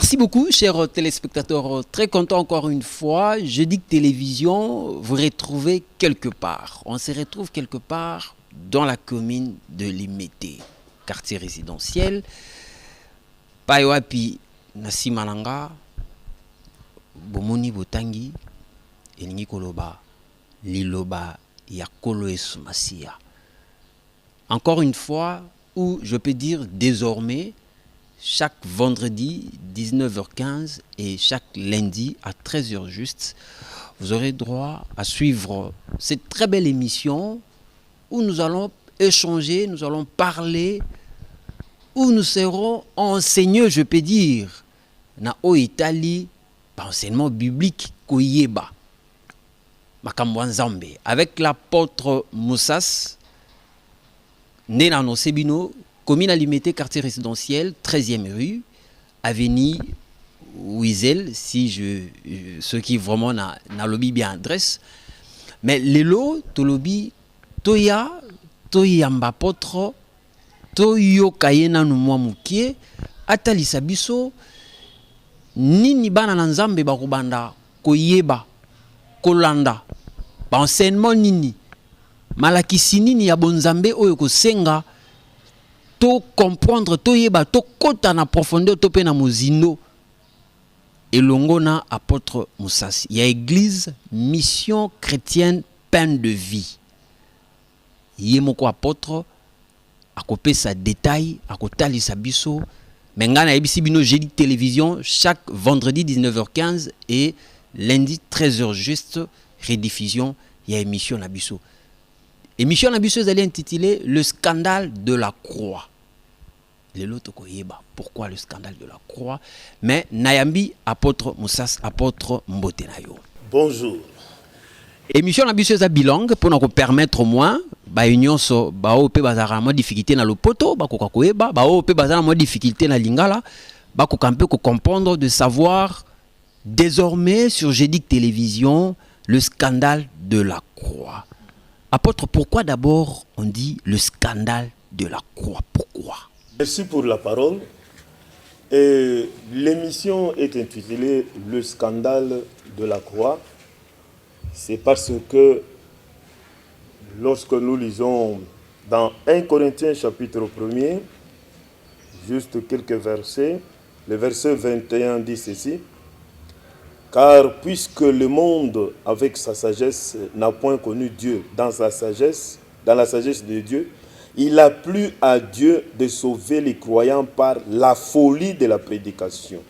Merci beaucoup, chers téléspectateurs. Très content encore une fois. Jeudi Télévision, vous retrouvez quelque part. On se retrouve quelque part dans la commune de Limete, quartier résidentiel. Paiwapi Nasimananga, Bomoni Botangi, Elingi Koloba, Liloba, Yakolo Esmasia. Encore une fois, ou je peux dire désormais, chaque vendredi 19h15 et chaque lundi à 13h juste, vous aurez droit à suivre cette très belle émission où nous allons échanger, nous allons parler, où nous serons enseignés, je peux dire, na o Italie, par enseignement biblique Koyeba, Makambo Nzambe, avec l'apôtre Moussas, né dans nos Sebino, commune à Limete, quartier résidentiel, 13e rue, avenue Wiesel, ceux qui vraiment na lobby bien adresse. Mais lelo, to lobby, toya mbapotro, toyo kayena numwa mukie, atalisa biso, nini bana na Nzambe bakubanda, koyeba, kolanda, ba enseignement nini, malakisi nini ya bonzambe oyo kosenga, to comprendre, to yeba, to kota na profondeur, to pe na mozino. Et longona apôtre Moussas. Il y a église, mission chrétienne, pain de vie. Yemoko apôtre, à copier sa détail, à côté sa biso. Mengana ebisi bino jeudi télévision, chaque vendredi 19h15 et lundi 13h juste, rediffusion, il y a émission Nabiso. Émission Nabiso, elle est intitulée Le scandale de la croix. Pourquoi le scandale de la croix? Mais Nayambi, apôtre Moussas, apôtre Mbotenayo. Bonjour. Émission Nabiso est bilingue pour nous permettre au moins, union so, ope bazara mo difficulté na lopoto, koka koyeba, ope bazara mo difficulté na lingala, koka peu comprendre, de savoir désormais sur Jeudi Télévision le scandale de la croix. Apôtre, pourquoi d'abord on dit le scandale de la croix? Pourquoi? Merci pour la parole. Et l'émission est intitulée Le scandale de la croix. C'est parce que lorsque nous lisons dans 1 Corinthiens chapitre 1er, juste quelques versets, le verset 21 dit ceci: car puisque le monde, avec sa sagesse, n'a point connu Dieu dans la sagesse de Dieu, il a plu à Dieu de sauver les croyants par la folie de la prédication.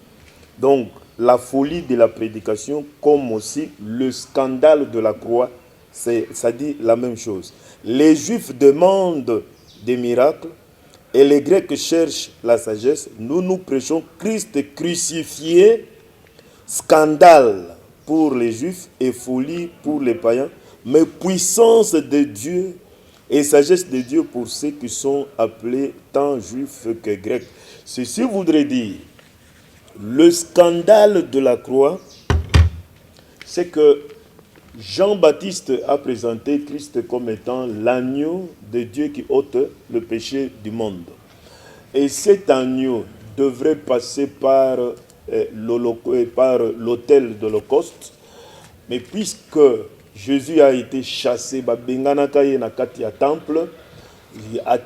Donc, la folie de la prédication, comme aussi le scandale de la croix, ça dit la même chose. Les Juifs demandent des miracles et les Grecs cherchent la sagesse. Nous prêchons Christ crucifié, scandale pour les Juifs et folie pour les païens, mais puissance de Dieu et sagesse de Dieu pour ceux qui sont appelés tant Juifs que Grecs. Ceci voudrait dire, le scandale de la croix, c'est que Jean-Baptiste a présenté Christ comme étant l'agneau de Dieu qui ôte le péché du monde. Et cet agneau devrait passer par l'autel d'Holocauste, mais puisque Jésus a été chassé, temple, il a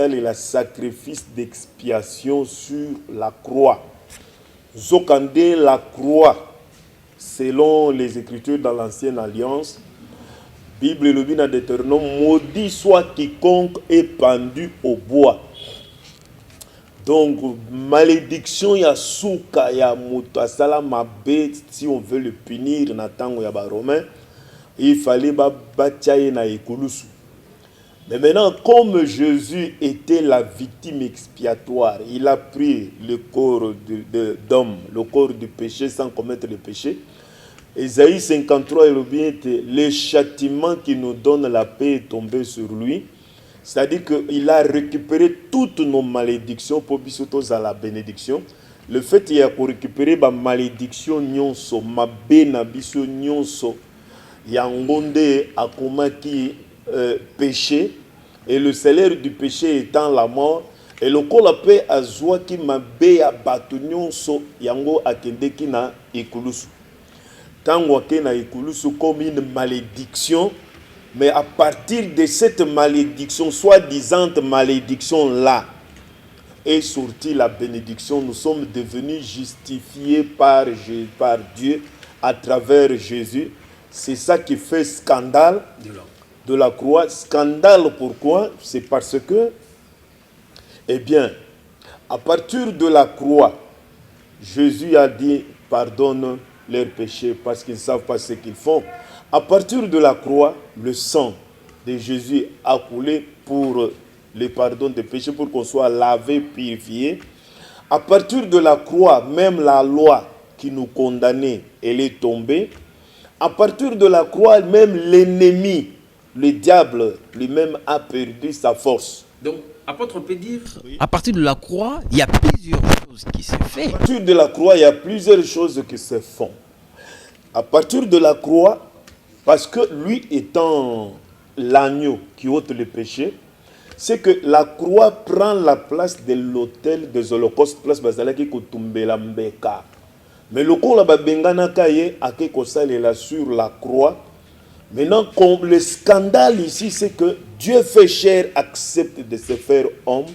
le sacrifice d'expiation sur la croix. Zokande la croix, selon les Écritures dans l'Ancienne Alliance, Bible le bin Deutéronome, maudit soit quiconque est pendu au bois. Donc, malédiction ya souka ya moto asala mabe, si on veut le punir na tango ya ba romain, il fallait batailler na ekulusu. Mais maintenant, comme Jésus était la victime expiatoire, il a pris le corps d'homme, le corps du péché sans commettre le péché. Ésaïe 53, le châtiment qui nous donne la paix est tombé sur lui. C'est-à-dire qu'il a récupéré toutes nos malédictions pour bisotos à la bénédiction. Le fait qu'il a récupéré ma malédiction nyonso, ma bénabiso nyonso, yangonde akomaki péché, et le salaire du péché étant la mort, Et le kola pe azwa ki mabe ya bato nyonso yango akendeki na ekulusu. Tango ake na ekulusu comme une malédiction, mais à partir de cette malédiction, soi-disant malédiction là, est sortie la bénédiction. Nous sommes devenus justifiés par Dieu à travers Jésus. C'est ça qui fait scandale de la croix. Scandale pourquoi? C'est parce que, eh bien, à partir de la croix, Jésus a dit pardonne leurs péchés parce qu'ils ne savent pas ce qu'ils font. À partir de la croix, le sang de Jésus a coulé pour le pardon des péchés, pour qu'on soit lavé, purifié. À partir de la croix, même la loi qui nous condamnait, elle est tombée. À partir de la croix, même l'ennemi, le diable lui-même a perdu sa force. Donc, apôtre, on peut dire... À partir de la croix, il y a plusieurs choses qui se font. À partir de la croix, il y a plusieurs choses qui se font. À partir de la croix, parce que lui étant l'agneau qui ôte le péché, c'est que la croix prend la place de l'autel des holocaustes, place bazalaki kotumbela mbeka. Mais le corps là bengana kaye ake kosalela sur la croix. Maintenant, comme le scandale ici, c'est que Dieu fait chair, accepte de se faire homme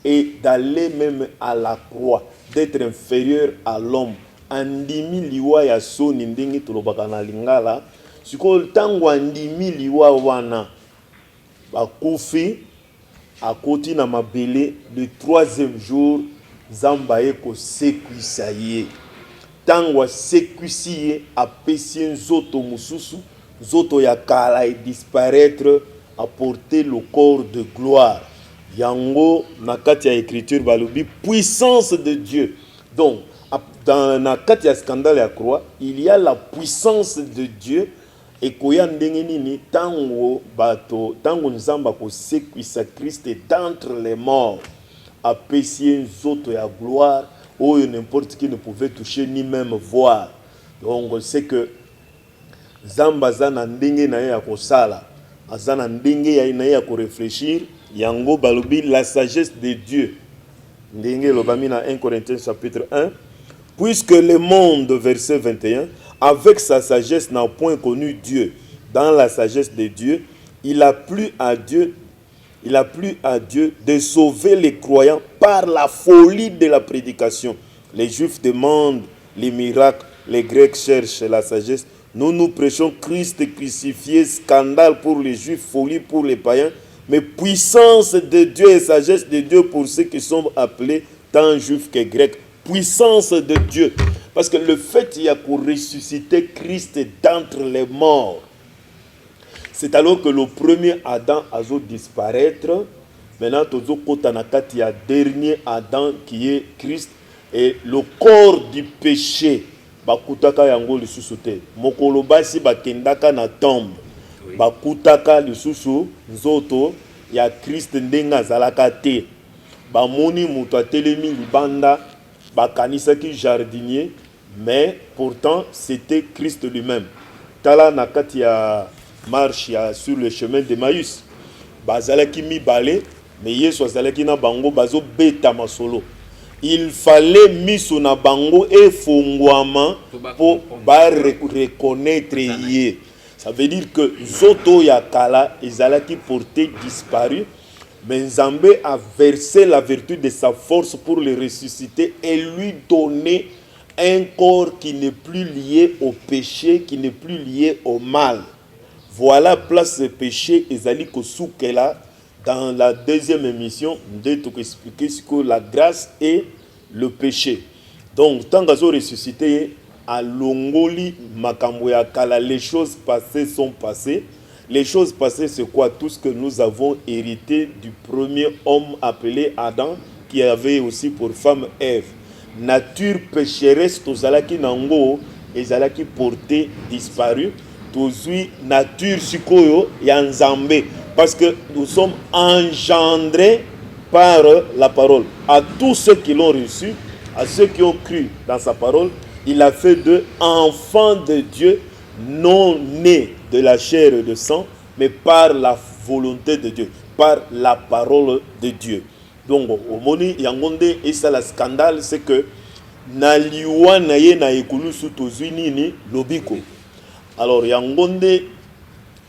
et d'aller même à la croix, d'être inférieur à l'homme. Andimi liwa ya so ndingi tulobaka na lingala. Siko tango andimi liwa wana bakufi akoti na mabele, le troisième jour Zamba eko sekwisa ye. Tango sekwisi ye apesi nzoto mususu, zoto ya kala et disparaître, apporter le corps de gloire. Yango nakati ya écriture balobi puissance de Dieu. Donc dans nakati ya scandale ya croix, il y a la puissance de Dieu. Et koya ndenge nini tango bato tango nzamba ko sekwisa Christ d'entre les morts apesi nzoto ya gloire où n'importe qui ne pouvait toucher ni même voir. Donc on sait que Zamba zana ndenge na ya kosala azana ndenge ya na ya ko réfléchir yango balobi la sagesse de Dieu ndenge lobami na 1 Corinthiens chapitre 1 puisque le monde verset 21 avec sa sagesse n'a point connu Dieu. Dans la sagesse de Dieu, il a plu à Dieu de sauver les croyants par la folie de la prédication. Les Juifs demandent les miracles, les Grecs cherchent la sagesse. Nous prêchons Christ crucifié, scandale pour les Juifs, folie pour les païens, mais puissance de Dieu et sagesse de Dieu pour ceux qui sont appelés tant Juifs que Grecs. Puissance de Dieu. Parce que le fait qu'il y a pour ressusciter Christ d'entre les morts, c'est alors que le premier Adam a dû disparaître. Maintenant, il y a dernier Adam qui est Christ. Et le corps du péché, bakutaka yango lisusu te. Mokolo basi bakendaka na tombe. Bakutaka lisusu nzoto ya Christ ndenga zalaka te. Bamoni mutu atelemi libanda. Bakanisaki jardinier, mais pourtant c'était Christ lui-même. Tala nakati ya marche sur le chemin de Maïs. Bazalaki mi balé, mais Yesu azalaki na bango bazo beta masolo. Il fallait miso na bango et fongwama pour reconnaître yé. Ça veut dire que zoto ya kala ezalaki porté disparu. Mais Nzambe a versé la vertu de sa force pour le ressusciter et lui donner un corps qui n'est plus lié au péché, qui n'est plus lié au mal. Voilà place de péché ezali kosoukela dans la deuxième émission de tout expliquer ce que la grâce et le péché. Donc tant qu'azo ressuscité à Longoli makambo ya kala, les choses passées sont passées. Les choses passées, c'est quoi? Tout ce que nous avons hérité du premier homme appelé Adam, qui avait aussi pour femme Ève. Nature pécheresse, tozalaki nango, ezalaki porté disparu. Tozui nature sikoyo ya Nzambe, parce que nous sommes engendrés par la parole. À tous ceux qui l'ont reçu, à ceux qui ont cru dans sa parole, il a fait d'eux enfants de Dieu, non nés de la chair et de sang, mais par la volonté de Dieu, par la parole de Dieu. Donc au moni yangonde et ça la scandale c'est que na liwa na ye na ekulusu tozwini ni lobiko. Alors yangonde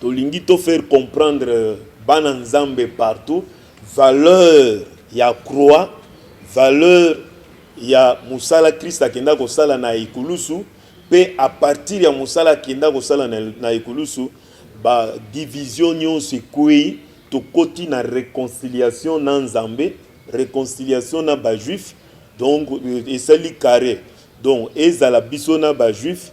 tolingi to faire comprendre bana nzambe partout valeur ya croix, valeur ya musala Christ akenda ko sala na ekulusu pe à partir ya musala akenda ko sala na ekulusu ba division nyonso ekui to koti na réconciliation na nzambe, réconciliation na ba juif. Donc esali carré. Donc ezala biso na ba juif,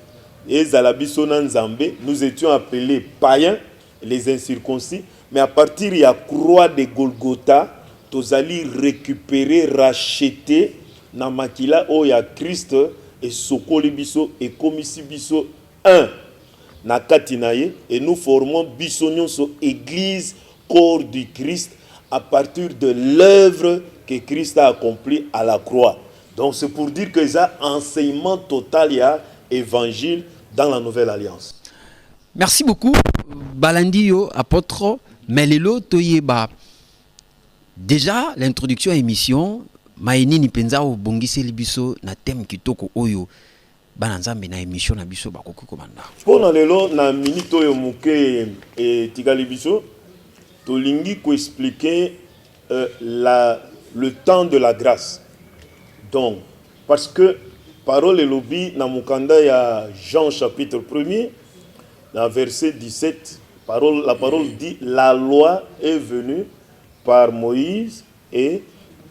ezala biso na nzambe, nous étions appelés païens, les incirconcis, mais à partir de la croix de Golgotha, tozali récupérer, racheter na makila o ya Christ et sokoli biso et komisi biso un na katinaye et nous formons biso nyonso église corps du Christ à partir de l'œuvre que Christ a accompli à la croix. Donc c'est pour dire que ça enseignement total il y a évangile dans la nouvelle alliance. Merci beaucoup Balandio apôtre Melelo Toyeba. Déjà l'introduction à l'émission maini ni penza o bongisi libiso na thème kitoko oyo bananzambe na émission na biso bakoki komanda. Pona lelo na minute oyo muke et tikali biso tolingi ko expliquer le temps de la grâce. Donc, parce que parole et lobby dans Mukanda il y a Jean chapitre 1er, dans verset 17, la parole dit la loi est venue par Moïse et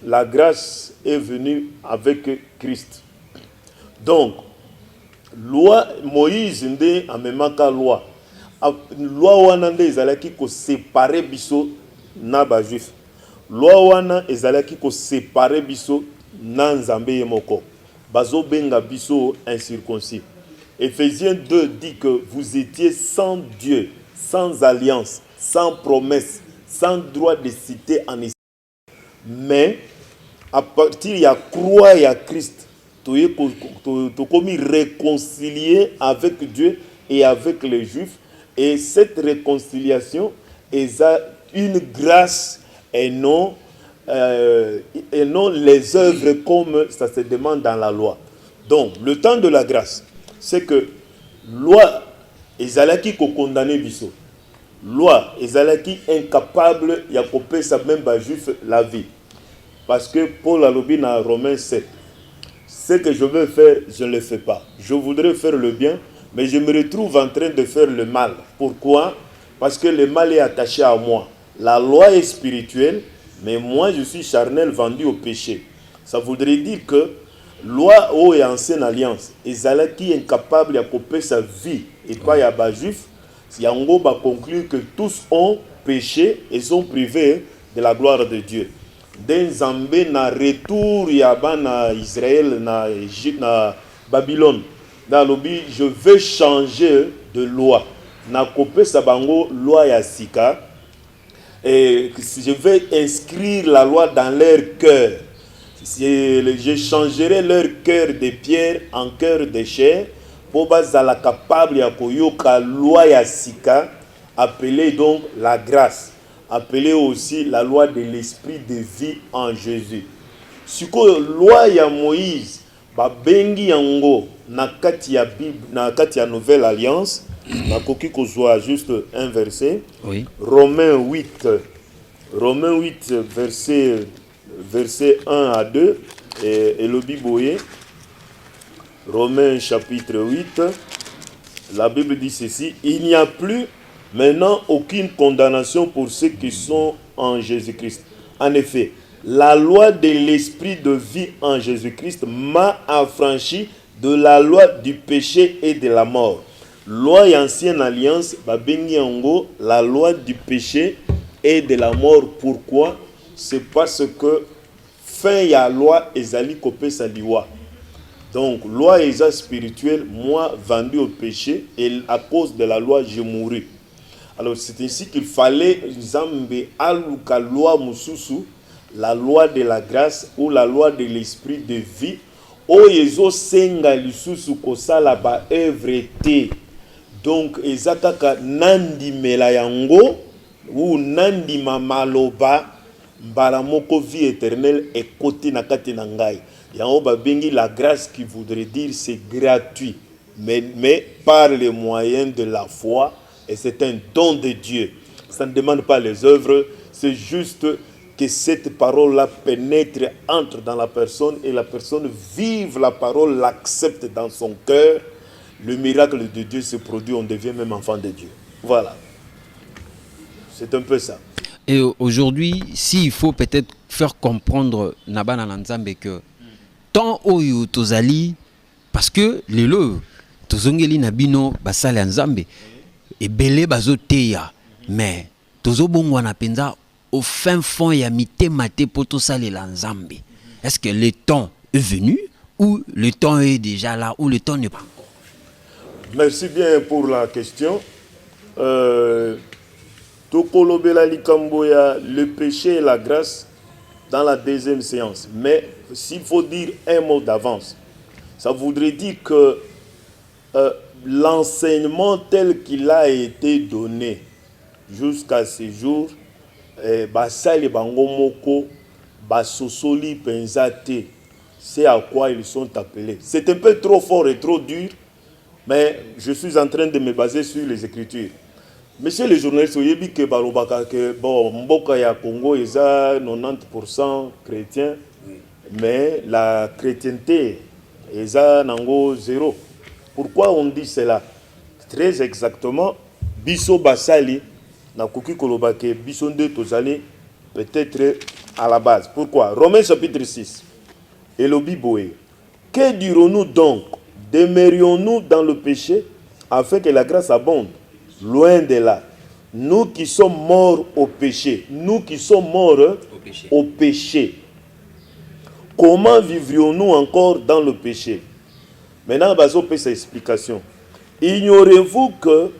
la grâce est venue avec Christ. Donc, loi Moïse ndé amemaka loi. Loi wana ndé ezalaki ko séparer biso na ba juif. Loi wana ezalaki ko séparer biso na nzambe yemoko. Bazo benga biso incirconcis. Éphésiens 2 dit que vous étiez sans Dieu, sans alliance, sans promesse, sans droit de citer en Israël. Mais à partir de la croix et à Christ, tu es commis réconcilié avec Dieu et avec les Juifs. Et cette réconciliation est une grâce et non les œuvres comme ça se demande dans la loi. Donc, le temps de la grâce, c'est que loi ezalaki ko condamner biso. Loi ezalaki incapable ya kopé sa même ba juif la vie. Parce que Paul a lobby dans Romains 7. Ce que je veux faire, je ne le fais pas. Je voudrais faire le bien, mais je me retrouve en train de faire le mal. Pourquoi? Parce que le mal est attaché à moi. La loi est spirituelle, mais moi je suis charnel, vendu au péché. Ça voudrait dire que loi ou ancienne alliance, ezalaki incapable de couper sa vie et pas ya ba juif, yango ba conclure que tous ont péché et sont privés de la gloire de Dieu. Den Zambé na retour ya bana Israël na Égypte na Babylone. Dans l'obi, je veux changer de loi. Na couper sa bango loi ya sika et je vais inscrire la loi dans leur cœur. Je changerai leur cœur de pierre en cœur de chair pour bazala capable ya koyoka loi ya sika appelée donc la grâce, appelée aussi la loi de l'esprit de vie en Jésus. Siko loi ya Moïse ba bengi yango na kati ya Bible na kati ya nouvelle alliance na koki kozwa juste un verset. Oui. Romains 8 verset 1 à 2 et le Biboye. Romains chapitre 8, la Bible dit ceci: il n'y a plus maintenant aucune condamnation pour ceux qui sont en Jésus-Christ. En effet, la loi de l'esprit de vie en Jésus-Christ m'a affranchi de la loi du péché et de la mort. Loi et ancienne alliance, babengi yango la loi du péché et de la mort. Pourquoi? C'est parce que fin ya loi ezali kopé sa liwa. Donc loi est spirituelle, moi vendu au péché et à cause de la loi je mourrai. Alors c'est ainsi qu'il fallait Nzambe aluka loi mususu, la loi de la grâce ou la loi de l'esprit de vie. O yezo senga lisusu kosala ba œuvre te. Donc ezakaka nandi mela yango ou nandi mamaloba mbala moko vie éternelle et côté na kati na ngai. Yango ba bengi la grâce qui voudrait dire c'est gratuit, mais par les moyens de la foi, et c'est un don de Dieu. Ça ne demande pas les œuvres, c'est juste que cette parole-là pénètre, entre dans la personne et la personne vive la parole, l'accepte dans son cœur. Le miracle de Dieu se produit, on devient même enfant de Dieu. Voilà. C'est un peu ça. Et aujourd'hui, s'il faut peut-être faire comprendre Nabana Nanzambe que tant oyo tozali, parce que les lots, tozongeli nabino basale Nzambe, et belé bazo teya, mais tozo bongwana penza au fin fond ya mité maté poto sale Nzambe. Est-ce que le temps est venu ou le temps est déjà là ou le temps n'est pas encore? Merci bien pour la question. Tokolobela likamboya, le péché et la grâce dans la deuxième séance. Mais s'il faut dire un mot d'avance, ça voudrait dire que l'enseignement tel qu'il a été donné jusqu'à ce jour, basali bango moko, basosoli penzate, c'est à quoi ils sont appelés. C'est un peu trop fort et trop dur, mais je suis en train de me baser sur les Écritures. Monsieur le journaliste, vous savez que Mboka ya Congo est à 90% chrétien, mais la chrétienté est à nango zéro. Pourquoi on dit cela? Très exactement, biso basali na kuki kolobake biso nde tozali peut-être à la base. Pourquoi? Romains chapitre 6. Et le Bible, que dirons-nous donc? Demeurions-nous dans le péché afin que la grâce abonde? Loin de là. Nous qui sommes morts au péché. Nous qui sommes morts au péché. Comment vivrions-nous encore dans le péché? Maintenant, baso peut sa explication. Ignorez-vous que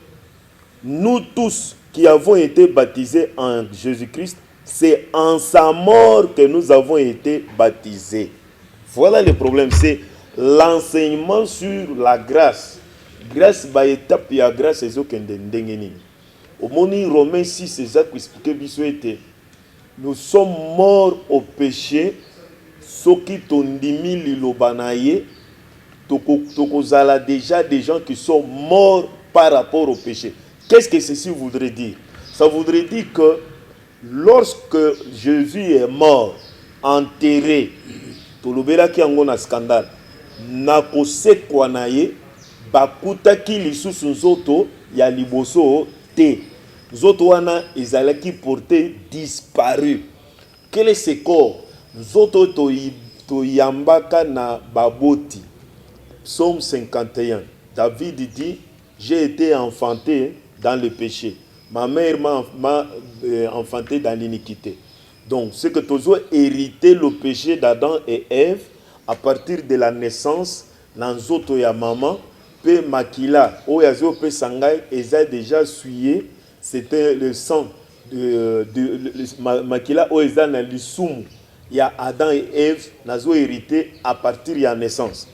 nous tous qui avons été baptisés en Jésus-Christ, c'est en sa mort que nous avons été baptisés. Voilà le problème, c'est l'enseignement sur la grâce. Grâce ba étape ya grâce ezokende ndenge nini. Omoni Romains 6 exact expliquer biso ete nous sommes morts au péché soki tondimi liloba na ye tokozala déjà des gens qui sont morts par rapport au péché. Qu'est-ce que ceci voudrait dire? Ça voudrait dire que lorsque Jésus est mort, enterré, tolobelaki yango na scandale, na kosekwa na ye bakutaki lisusu nzoto ya liboso te. Nzoto wana ezalaki porté disparu. Quel est ce corps? Nzoto toyambaka na baboti. Psaume 51. David dit, j'ai été enfanté dans le péché. Ma mère m'a enfanté dans l'iniquité. Donc, c'est que tozo hérité le péché d'Adam et Ève à partir de la naissance dans nzoto ya maman. Pe makila oyazo pe sangai eza déjà souillé, c'était le sang de makila oyaza na lisumu ya Adam et Ève nazo hérité à partir de la naissance.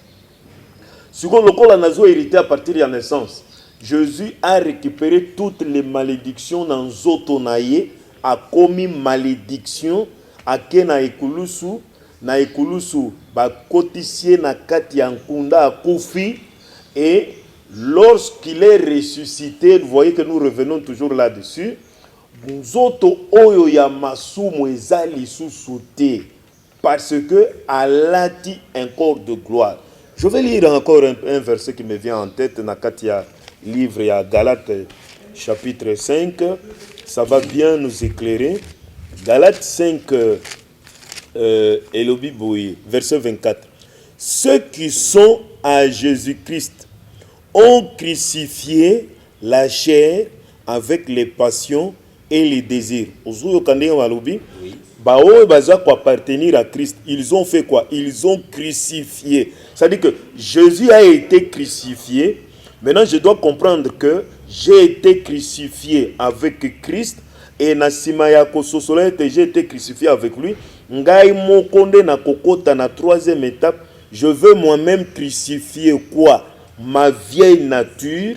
Second lokola nazo hérité à partir de la naissance, Jésus a récupéré toutes les malédictions dans nzoto na ye, a commis malédiction a kena ekulusu ba kotisie na kati ya nkunda akufi. Et lorsqu'il est ressuscité, vous voyez que nous revenons toujours là-dessus. Nzoto oyo ya masumu ezali susute parce que alati un corps de gloire. Je vais lire encore un verset qui me vient en tête na katia livre ya Galates chapitre 5. Ça va bien nous éclairer. Galates 5 Elobi Boye, verset 24. Ceux qui sont à Jésus-Christ ont crucifié la chair avec les passions et les désirs. Oui. Appartenir à Christ, ils ont fait quoi? Ils ont crucifié. C'est-à-dire que Jésus a été crucifié. Maintenant, je dois comprendre que j'ai été crucifié avec Christ. Et j'ai été crucifié avec lui. Ngai mokonde na kokota na troisième étape. Je veux moi-même crucifier quoi? Ma vieille nature.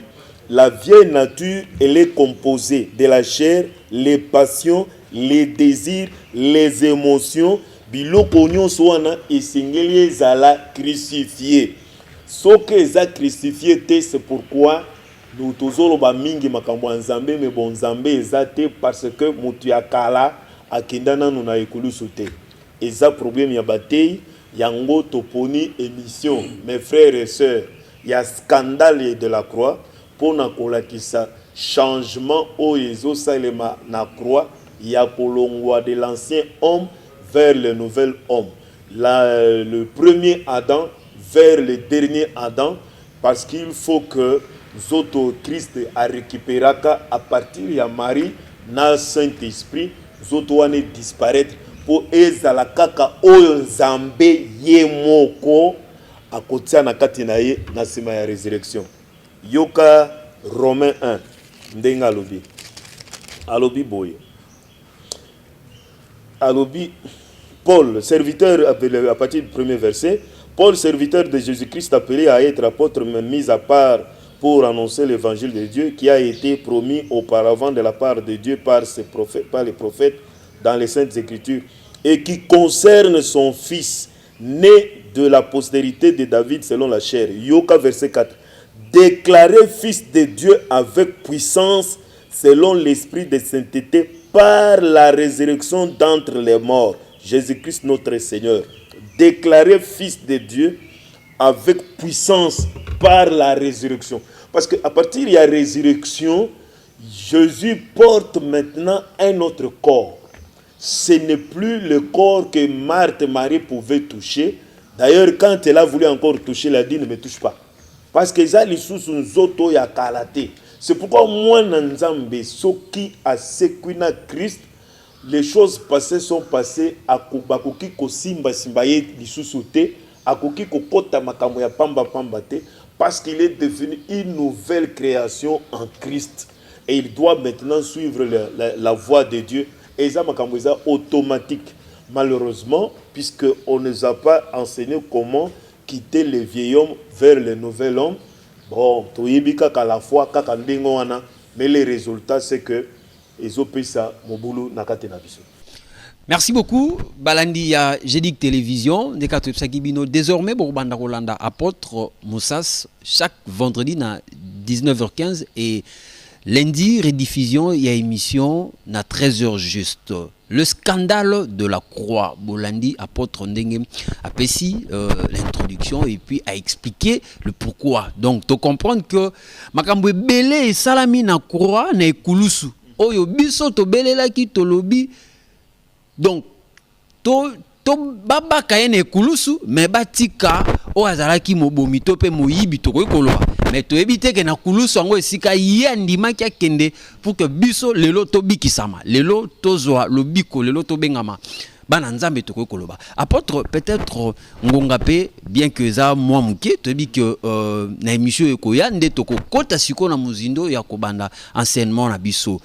La vieille nature, elle est composée de la chair, les passions, les désirs, les émotions, biloko nyonso wana esengeli ezala crucifié. Ce que eza crucifié te, c'est pourquoi nous tozoloba mingi makambo ya Nzambe, mais bon Nzambe eza te parce que mutu ya kala akenda nanu na ekulusu te. Eza problème ya batei yango toponi émission. Mes frères et sœurs, il y a scandale de la croix pour na kolakisa changement oyezo salema na croix, il y a kolongwa de l'ancien homme vers le nouvel homme. Le premier Adam vers le dernier Adam, parce qu'il faut que Zoto Christ a récupéré à partir de Marie, na Saint-Esprit, Zoto ane disparaître pour ezala kaka oyo Nzambe yemoko akotia na kati na ye na sima ya résurrection. Yoka Romains 1 ndenga alobi. Alobi boye. Alobi Paul, serviteur, à partir du premier verset, Paul, serviteur de Jésus-Christ, appelé à être apôtre, mais mis à part pour annoncer l'évangile de Dieu qui a été promis auparavant de la part de Dieu par les prophètes dans les Saintes Écritures et qui concerne son fils, né de la postérité de David selon la chair. Yoka, verset 4. Déclaré fils de Dieu avec puissance selon l'esprit de sainteté par la résurrection d'entre les morts. Jésus-Christ notre Seigneur, déclaré fils de Dieu avec puissance par la résurrection. Parce qu'à partir de la résurrection, Jésus porte maintenant un autre corps. Ce n'est plus le corps que Marthe et Marie pouvaient toucher. D'ailleurs, quand elle a voulu encore toucher, elle a dit ne me touche pas. Parce que ça, les sous sont zoto ya kalate. C'est pourquoi moi, Nzambe, soki a sekwina Christ, les choses passées sont passées à Kobakoki Kosimba Simbaye Lissusute, à Koki Kokota Makamoya Pamba Pambate, parce qu'il est devenu une nouvelle création en Christ. Et il doit maintenant suivre la voie de Dieu. Et ça, Makamoya, automatique. Malheureusement, puisqu'on ne nous a pas enseigné comment quitter le vieil homme vers le nouvel homme. Bon, Toyibika à la fois, Kakandengoana, mais le résultat, c'est que merci beaucoup. Balandi ya Jedik Télévision, désormais Bourbanda Rolanda apôtre Moussas chaque vendredi à 19h15 et lundi rediffusion il y a émission à 13h juste. Le scandale de la croix. Bolandi apôtre Ndenge a pessi l'introduction et puis a expliqué le pourquoi. Donc tu comprends que makambo belé salami na croix na ekulusu. Oyo biso to belela ki to lobi donc to baba kayene kulusu mais batika o azala ki mobomi to pe moyibi to koyoloba mais to ebite ke na kulusu ngo esika yandima ki akende pour que biso lelo to bikisama lelo to zwa lobiko lelo to bengama bana nzambe to koyoloba apôtre peut-être ngonga pe bien que za moi muke to bi que na émission ekoya nde to kokota siko na muzindo ya kobanda enseignement na biso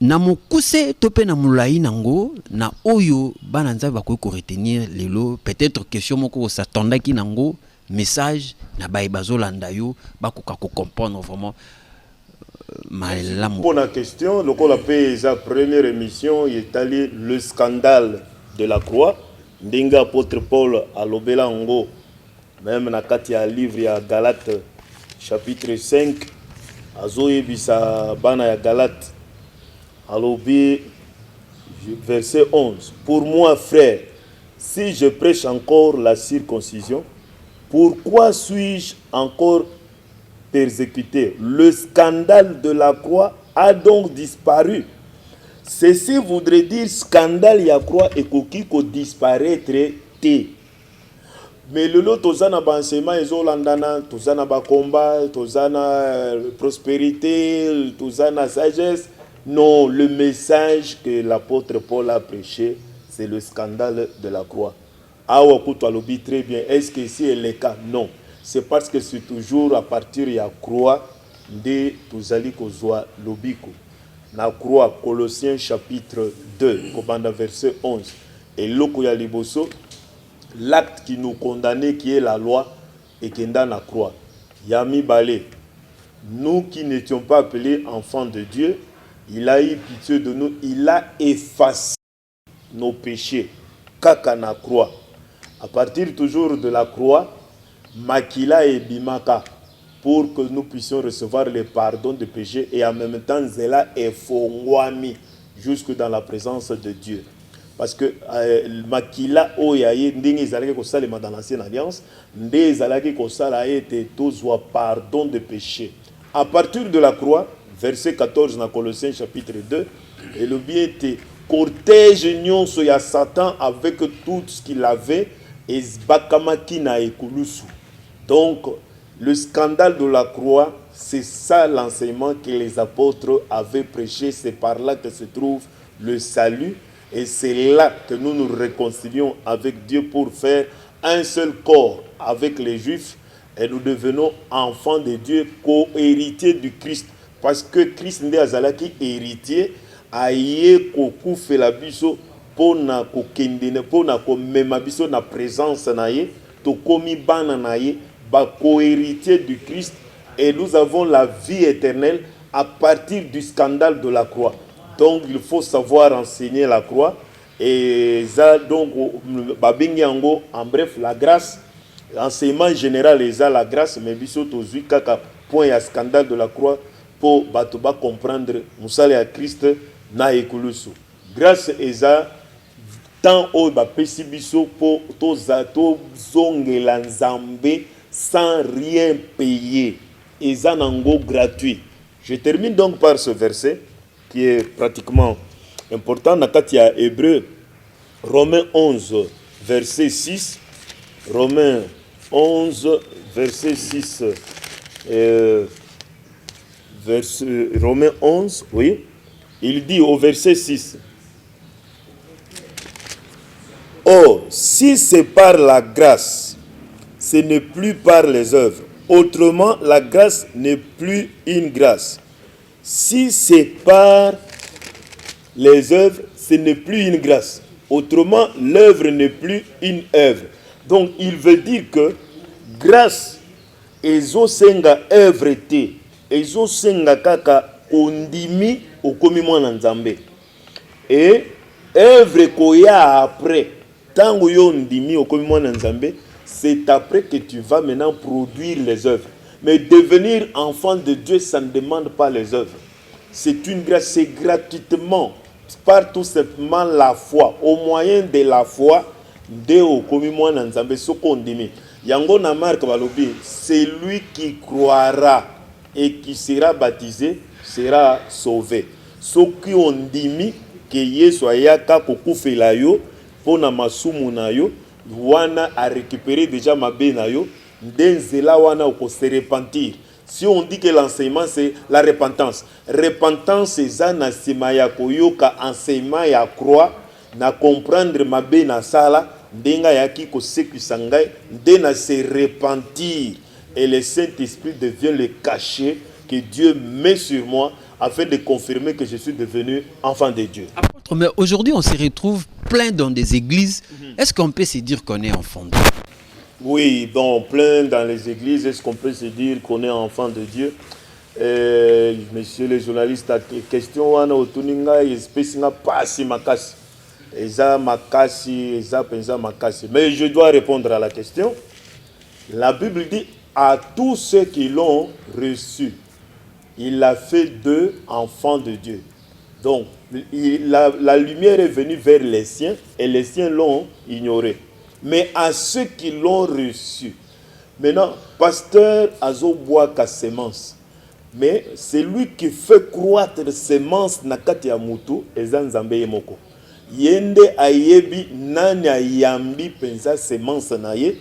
na mokuse tope na mulai nango na oyo bana nzambe bakoki ko retenir lelo peut-être question moko s'attendaki nango message na baibazolanda yo bakoka ko comprendre vraiment malamu. Pour la question, le qu'on appelle sa première émission, il est allé le scandale de la croix. Ndinga apôtre Paul à l'Obelango, même na katia livre ya Galates chapitre 5, azoye bisa bana ya Galates, alobi verset 11. Pour moi, frère, si je prêche encore la circoncision, pourquoi suis-je encore persécuté? Le scandale de la croix a donc disparu. Ceci voudrait dire scandale ya croix et koki ko disparaître te. Mais le lot tozana ba enseignement ezolandana, tozana ba combat, tozana prospérité, tozana sagesse. Non, le message que l'apôtre Paul a prêché, c'est le scandale de la croix. Awa kuto alobi très bien. Est-ce que c'est le cas? Non. C'est parce que c'est toujours à partir de la croix de tozali kozwa lobiko. Na croix, Colossiens chapitre 2, verset 11. Et loko ya liboso, l'acte qui nous condamnait, qui est la loi, et qui est dans la croix. Yami Balé, nous qui n'étions pas appelés enfants de Dieu, il a eu pitié de nous, il a effacé nos péchés. Kaka na croix. À partir toujours de la croix, Makila et Bimaka, pour que nous puissions recevoir le pardon de péchés et en même temps, Zela et Fongwami, jusque dans la présence de Dieu. Parce que Makila Oyaye, Ndenge Zalaki Kosalema dans l'ancienne alliance, Ndenge Zalaki Kosala était tous pardon de péchés. À partir de la croix, verset 14 dans Colossiens chapitre 2, et le bien était cortège union soya Satan avec tout ce qu'il avait et Bakamaki na ekulusu. Donc le scandale de la croix, c'est ça l'enseignement que les apôtres avaient prêché, c'est par là que se trouve le salut et c'est là que nous nous réconcilions avec Dieu pour faire un seul corps avec les Juifs et nous devenons enfants de Dieu, co-héritiers du Christ. Parce que Christ n'est azalaki héritier, aye koku fela biso pona kokendene pona komema biso na présence na ye, to komi bana na ye, ba co-héritier du Christ et nous avons la vie éternelle à partir du scandale de la croix. Donc il faut savoir enseigner la croix et ça donc babingi yango en bref la grâce. Enseignement général est la grâce, mais biso tozui kaka point ya scandale de la croix pour batoba comprendre musale à Christ na ekulusu. Grâce eza tant au ba pesi biso pour tozato zongela nzambe sans rien payer. Eza nango gratuit. Je termine donc par ce verset qui est pratiquement important dans Katia Hébreu, Romains 11 verset 6. Romains 11, verset 6. Romains 11, oui. Il dit au verset 6. Or, si c'est par la grâce, ce n'est plus par les œuvres. Autrement, la grâce n'est plus une grâce. Si c'est par les œuvres, ce n'est plus une grâce. Autrement, l'œuvre n'est plus une œuvre. Donc, il veut dire que grâce, ezo senga œuvre te, ezo senga kaka ondimi okomi mwana nzambe. Et œuvre koya après, tango yo ondimi okomi mwana nzambe, c'est après que tu vas maintenant produire les œuvres. Mais devenir enfant de Dieu, ça ne demande pas les œuvres. C'est une grâce, c'est gratuitement, par tout simplement la foi. Au moyen de la foi, de okomi mwana nzambe soko ondimi. Yango na marque balobi, c'est lui qui croira et qui sera baptisé sera sauvé. Soki ondimi que Yesu ayaka kokufela yo pona masumu na yo, wana a récupéré déjà mabe na yo, ndenzela wana oko se repentir. Si on dit que l'enseignement c'est la repentance, repentance c'est na sima ya koyoka enseignement ya croix na comprendre mabe na sala ndenga yaki ko sekisa ngai ndena se repentir et le Saint-Esprit devient le cachet que Dieu met sur moi afin de confirmer que je suis devenu enfant de Dieu. Apôtre, mais aujourd'hui on se retrouve plein dans des églises. Est-ce qu'on peut se dire qu'on est enfant de Dieu? Oui, donc plein dans les églises, est-ce qu'on peut se dire qu'on est enfant de Dieu? Monsieur le journaliste, la question wana otuninga espèce n'a pas si makasi. Eza makasi, eza penza makasi. Mais je dois répondre à la question. La Bible dit à tous ceux qui l'ont reçu, il a fait d'eux enfants de Dieu. Donc, la lumière est venue vers les siens et les siens l'ont ignoré. Mais à ceux qui l'ont reçu, maintenant, pasteur azoboa ka semence. Mais c'est lui qui fait croître semence na kati ya mutu eza nzambe ye moko. Yende ayebi nani ayambi pensa semence na ye,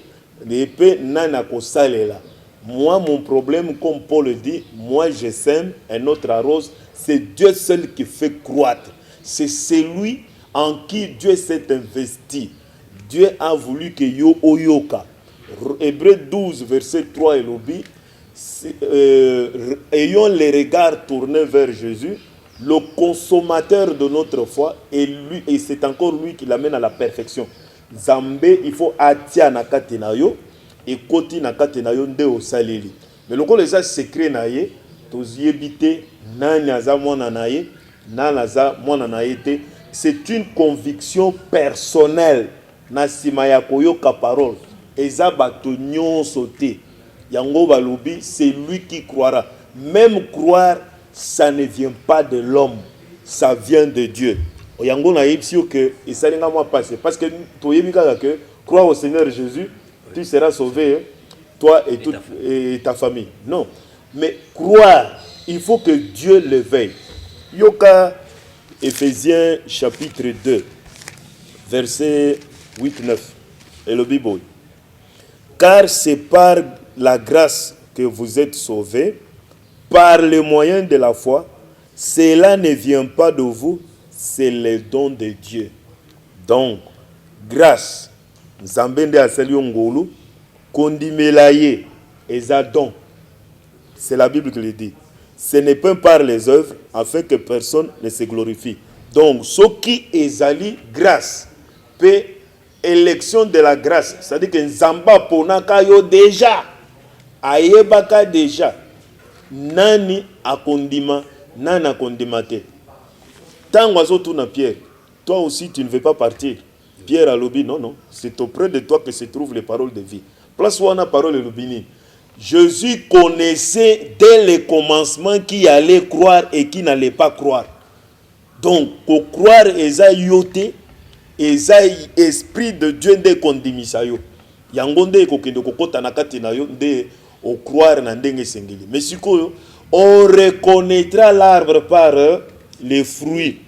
et nani akosalela. Moi, mon problème, comme Paul le dit, moi je sème, un autre arrose. C'est Dieu seul qui fait croître. C'est celui en qui Dieu s'est investi. Dieu a voulu que yo oyoka. Hébreux 12, verset 3 et l'obi. Ayons les regards tournés vers Jésus, le consommateur de notre foi, et c'est encore lui qui l'amène à la perfection. Zambé, il faut atia nakate na yo, et koti nakate na yo nde osaleli. Mais le les a secret na ye, toziebite nani azamona na ye, nanaza mwana na été, c'est une conviction personnelle na sima ya koyoka parole eza bato nyonso te yango balobi c'est lui qui croira. Même croire ça ne vient pas de l'homme, ça vient de Dieu. Yango na yebisi que esalinga moi passer parce que toyebi kaka que croire au Seigneur Jésus tu seras sauvé, toi et ta famille. Non, mais croire, il faut que Dieu le veuille. Yoka Éphésiens chapitre 2 verset 8-9 et le Bible. Car c'est par la grâce que vous êtes sauvés par le moyen de la foi. Cela ne vient pas de vous, c'est le don de Dieu. Donc grâce Nzambende asali ngolu kondimelaye ezadon. C'est la Bible qui le dit. Ce n'est pas par les œuvres afin que personne ne se glorifie. Donc ce qui ezali grâce peut élection de la grâce, c'est-à-dire que Nzamba ponaka yo déjà ayebaka déjà nani akondima nani akondimate. Tango azotuna Pierre, toi aussi tu ne veux pas partir. Pierre a lobby, non, c'est auprès de toi que se trouvent les paroles de vie. Place où on a parole de lobby. Jésus connaissait dès le commencement qui allait croire et qui n'allait pas croire. Donc, pour croire, eza yote, eza esprit de Dieu de kondimisayo. Yangonde kokende kokota nakati na yo de au croire na ndenge sengeli. Mais si on reconnaîtra l'arbre par les fruits.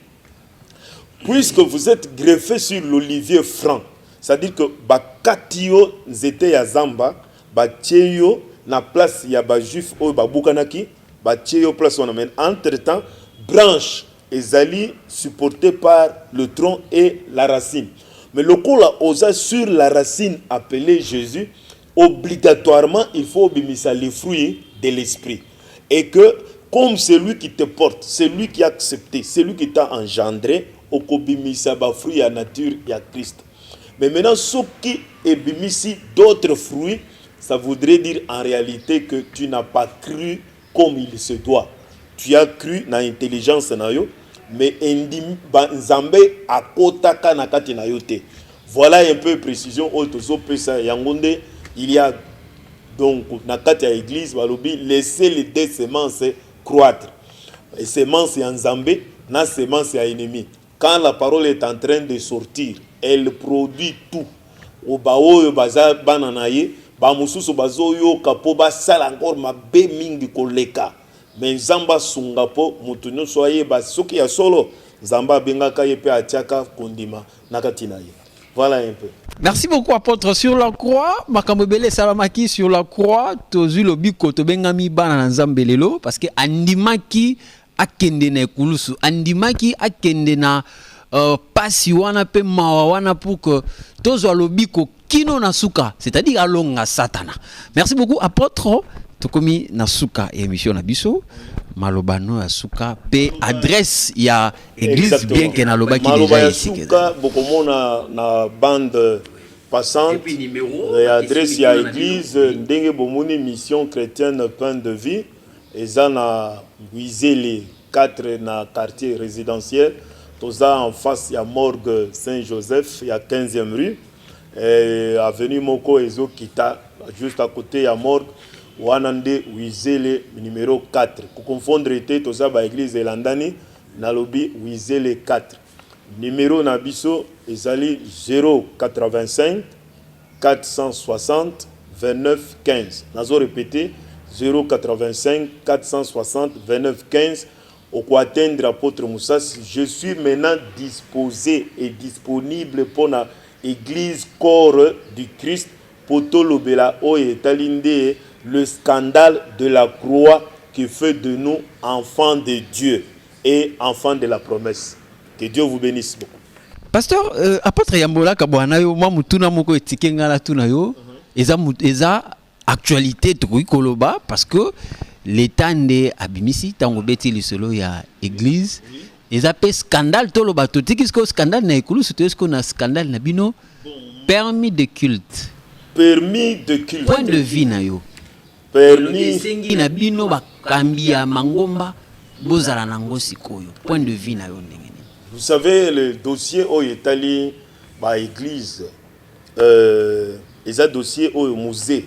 Puisque vous êtes greffé sur l'olivier franc, c'est-à-dire que bakatio nzete ya zamba, batieyo na place ya ba juif o babukanaki, batieyo place on amène. Entre-temps, branche ezali supportée par le tronc et la racine. Mais le coup là osa sur la racine appelée Jésus, obligatoirement il faut obéir les fruits de l'esprit. Et que comme c'est lui qui te porte, c'est lui qui a accepté, c'est lui qui t'a engendré, au kobimisa ba fruit à nature et à Christ. Mais maintenant, ce qui est bimisi d'autres fruits, ça voudrait dire en réalité que tu n'as pas cru comme il se doit. Tu as cru dans l'intelligence na yo, mais nzambe akotaka na kati na yo te. Voilà un peu précision autozo pesa yangonde. Il y a donc na kati ya église balobi laisser les deux semences croître. Et semences ya nzambe na semences ya ennemi. Quand la parole est en train de sortir, elle produit tout. Au baoyo baza bananaye, ba mususu bazoyo kapo ba sala encore mabe mingi koleka. Mais zamba sungapo mutunyo soye ba soki ya solo zamba bengaka yepe atiaka kondima nakatina ye. Voilà un peu. Merci beaucoup apôtre. Sur la croix, Makambebele Salamaki sur la croix, tozu lobiko to bengami bana na nzambelelo parce que andimaki akende na ekulusu andimaki akende na pasi wana pe mawa wana pour que tozo lobiko kino na suka, c'est-à-dire alonga satana. Merci beaucoup apôtre. Tokomi na suka émission na biso malobano ya suka pe adresse ya église bien que na lobaki déjà ici suka bokomona na bande passante et adresse ya église ndenge bomoni mission chrétienne pain de vie eza na Buizele 4 na quartier résidentiel toza en face ya morgue Saint-Joseph ya 15e rue et avenue Moko Ezo Kita juste à côté ya morgue Wanande Buizele numéro 4 pour confondre était toza ba église elandani na lobi Buizele 4 numéro na biso ezali 085 460 29 15 nazo répéter 085 460 29 15 au quoi atteindre apôtre Moussa. Je suis maintenant disposé et disponible pour la église corps du Christ pour tout l'obéla o et talinde le scandale de la croix qui fait de nous enfants de Dieu et enfants de la promesse. Que Dieu vous bénisse beaucoup. Pasteur, apôtre Yambola Kabwana yo mwa mutuna moko etikenga la tuna yo eza actualité to koloba parce que l'état de abimisi tango beti lisolo ya église eza pe scandale to loba to tikisko scandale na ekulu sotesko na scandale na bino permis de culte. Permis de culte. Point de vie na yo. Permis sengi na bino bakambi ya mangomba bozala nango sikoyo point de vue na yo ndenge nini? Vous savez, le dossier au Italie, par église, les dossiers au musée.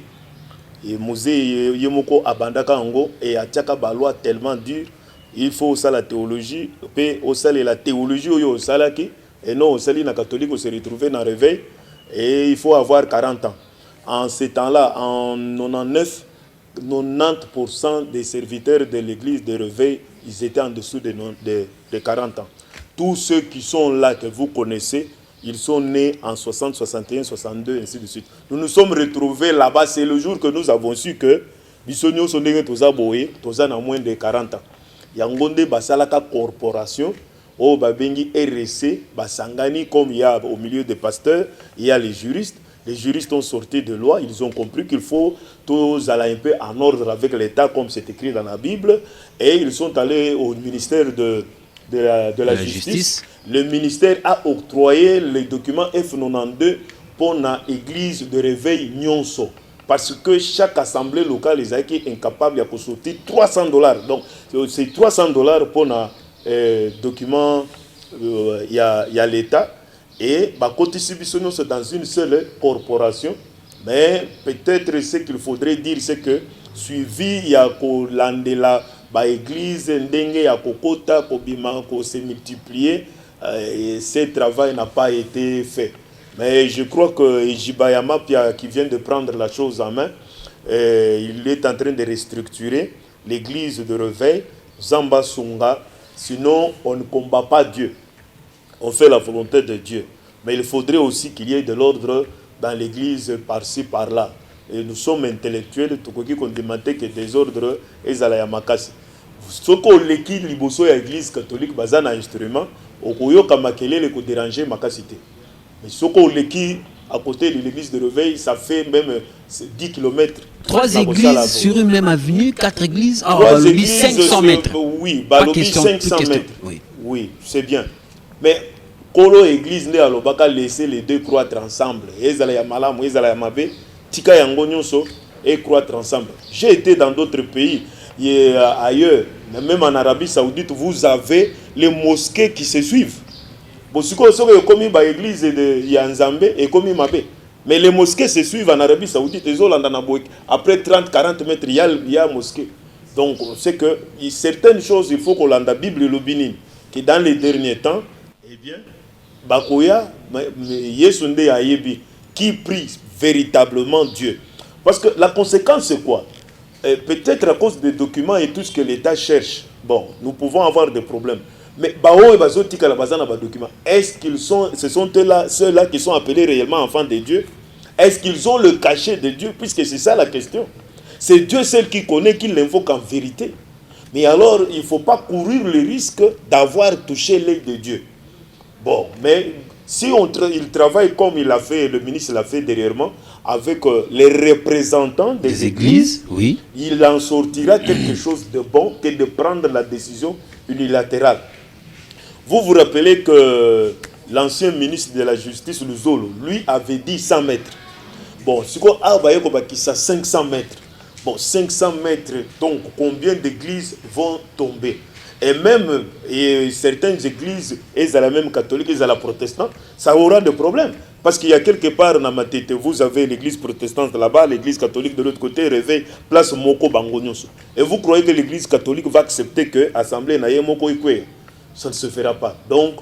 Et musée, yemoko abandaka ango et atiaka baloi tellement dur. Il faut ça la théologie, puis au sali la théologie au salaki et non au sali na catholique on se retrouver dans réveil et il faut avoir 40 ans. En ces temps-là, en 99, 90% des serviteurs de l'église de réveil, ils étaient en dessous de 40 ans. Tous ceux qui sont là, que vous connaissez, ils sont nés en 60, 61, 62, ainsi de suite. Nous nous sommes retrouvés là-bas. C'est le jour que nous avons su que Bissonio sont nés tous à moins de 40 ans. Yangonde Basalaka Corporation, au Babengi RC, Basangani, comme il y a au milieu des pasteurs, il y a les juristes. Les juristes ont sorti de loi, ils ont compris qu'il faut tous aller un peu en ordre avec l'État, comme c'est écrit dans la Bible, et ils sont allés au ministère de la justice. Le ministère a octroyé les documents F92 pour l'église de réveil Nyonso. Parce que chaque assemblée locale est incapable de sortir $300. Donc, c'est $300 pour les documents, il y a l'État. Et côté Sibissono, c'est dans une seule corporation. Mais peut-être ce qu'il faudrait dire, c'est que suivi, il y a l'andela, l'église, ndenge, ya kokota, kobima, ko se multiplier. Et ce travail n'a pas été fait. Mais je crois que Jibayama, qui vient de prendre la chose en main, il est en train de restructurer l'église de réveil, Zamba Sunga. Sinon, on ne combat pas Dieu. On fait la volonté de Dieu. Mais il faudrait aussi qu'il y ait de l'ordre dans l'église par-ci, par-là. Et nous sommes intellectuels, tout ce qu'on demande que des ordres et à la yamakasi. Ce qu'on l'équipe liboso à l'église catholique, basé un instrument, au koyo kamakele le ko déranger makasité. Mais ce qu'on l'équipe à côté de l'église de réveil, ça fait même 10 km. 3 églises sur une même avenue, 4 églises, 500 mètres. Oui, Balobi 500 mètres. Oui, c'est bien. Mais Kolo église ne alobaka laisser les deux croître ensemble. Ezala ya malamu, ezala ya mabe, tika yango nyonso et croître ensemble. J'ai été dans d'autres pays ailleurs, même en Arabie Saoudite, vous avez les mosquées qui se suivent. Bon, si vous avez commis l'église de Yanzambe et commis Mabé. Mais les mosquées se suivent en Arabie Saoudite. Après 30-40 mètres, il y a une mosquée. Donc, c'est que certaines choses, il faut qu'on ait la Bible et le Binin. Que dans les derniers temps, eh bien, Bakoya, Yesunde Ayebi, qui prie véritablement Dieu. Parce que la conséquence, c'est quoi? Peut-être à cause des documents et tout ce que l'État cherche, bon, nous pouvons avoir des problèmes. Mais est-ce qu'ils sont, ce sont ceux-là qui sont appelés réellement enfants de Dieu? Est-ce qu'ils ont le cachet de Dieu? Puisque c'est ça la question. C'est Dieu seul qui connaît, qui l'invoque en vérité. Mais alors, il ne faut pas courir le risque d'avoir touché l'œil de Dieu. Bon, mais si il travaille comme il l'a fait, le ministre l'a fait dernièrement, avec les représentants des églises, oui, il en sortira quelque chose de bon que de prendre la décision unilatérale. Vous vous rappelez que l'ancien ministre de la Justice, Luzolo, lui avait dit 100 mètres. Bon, si on a 500 mètres. Bon, 500 mètres, donc combien d'églises vont tomber? Et même certaines églises, elles à la même catholique, elles à la protestante, ça aura des problèmes. Parce qu'il y a quelque part dans ma tête, vous avez l'église protestante là-bas, l'église catholique de l'autre côté, réveil, place Moko Bangonyoso. Et vous croyez que l'église catholique va accepter que l'assemblée n'aille Moko Ikwe? Ça ne se fera pas. Donc,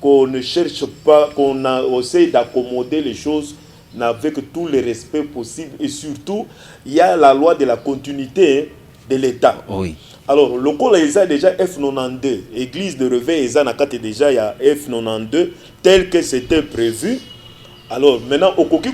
qu'on ne cherche pas, qu'on essaie d'accommoder les choses avec tous les respects possibles. Et surtout, il y a la loi de la continuité de l'État. Oui. Alors, le col est déjà F92. Église de réveil, il déjà y a F92, tel que c'était prévu. Alors, maintenant, au coquille,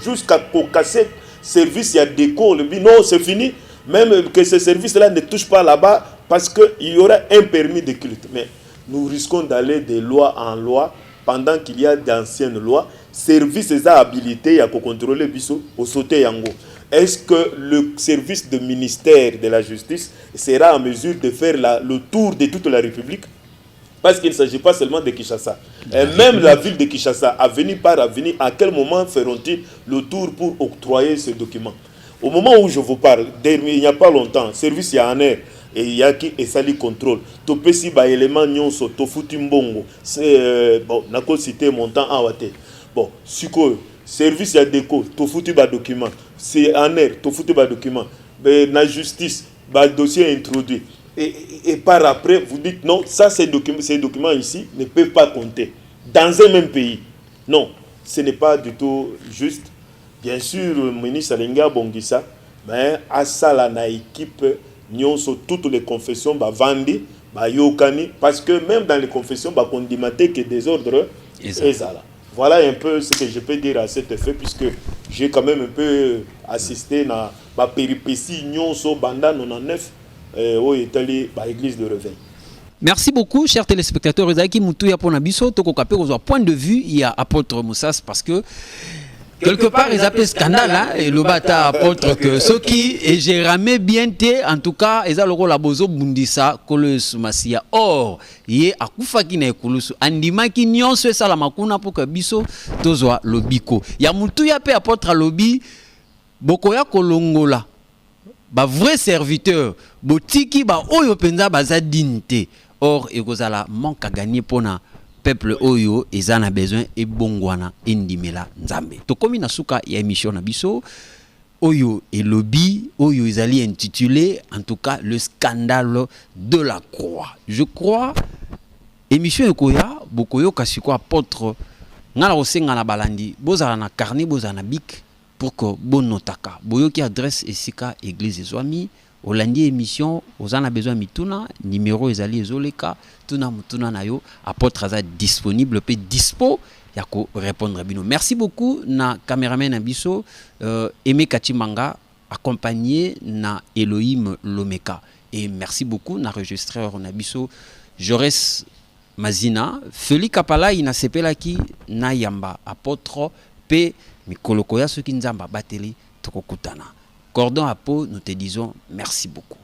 jusqu'à casser service, il y a des cours. Non, c'est fini. Même que ce service-là ne touche pas là-bas, parce qu'il y aura un permis de culte. Mais nous risquons d'aller de loi en loi pendant qu'il y a d'anciennes lois. Service est habilité à contrôler Bisso au sauté Yango. Est-ce que le service de ministère de la justice sera en mesure de faire le tour de toute la République? Parce qu'il ne s'agit pas seulement de Kinshasa. Et même la ville de Kinshasa, avenue par avenue, à quel moment feront-ils le tour pour octroyer ces documents? Au moment où je vous parle, il n'y a pas longtemps, service Yahaner et il y a qui et ça les contrôle to pesi ba élément nyonso to futi mbongo c'est bon nako citer montant awate bon siko service ya déco to futi ba document c'est en air to futi ba document ben la justice ba dossier introduit et par après vous dites non ça ces documents ici ne peuvent pas compter dans un même pays. Non, ce n'est pas du tout juste. Bien sûr, le ministre Alinga Bongissa, mais à ça, la équipe, toutes les confessions, Vandi, Yokani, parce que même dans les confessions, on dit que des ordres, voilà un peu ce que je peux dire à cet effet, puisque j'ai quand même un peu assisté à ma péripétie, Banda 99, au Italie, l'église de Réveil. Merci beaucoup, chers téléspectateurs. Ezaki Moutou pour Nabiso, Toko Kapé, point de vue, il y a apôtre Moussas parce que quelque part, ils appellent scandale, et le bata apôtre que ce qui, et j'ai ramé bien té, en tout cas, ils ont le rôle à Bozo Bundisa, Kolus Masia. Or, il y a Akufa qui n'est Kolusu, Andima qui n'y a pas ça la makuna pour que Biso, Tozwa, Lobiko. Il y a Moutou Yapé apôtre à Lobi, Bokoya Kolongola. Ba vrai serviteur, botiki ba oyo penza baza dignité. Or ekozala manque à gagner pour na peuple oyo ezana besoin et bongwana indimela nzambe. To komi na suka ya émission na biso oyo et lobby oyo ezali intitulé en tout cas le scandale de la croix. Je crois émission ekoya bokoyo kasiko apôtre ngala osenga na balandi bozala na carnet bozala na bic pour que bon notaka boyo qui adresse esika église ezwami Olandi émission ozana besoin mituna numéro ezali ezoleka tuna mutuna nayo apôtre aza disponible pe dispo ya ko répondre bino. Merci beaucoup na cameraman na biso Aimé Kachimanga accompagné na Elohim Lomeka et merci beaucoup na registreur na biso Jores Mazina Feli Kapala ina sepelaki na yamba apôtre pe mikolo koya soki nzamba bateli tokokutana. Cordon à peau, nous te disons merci beaucoup.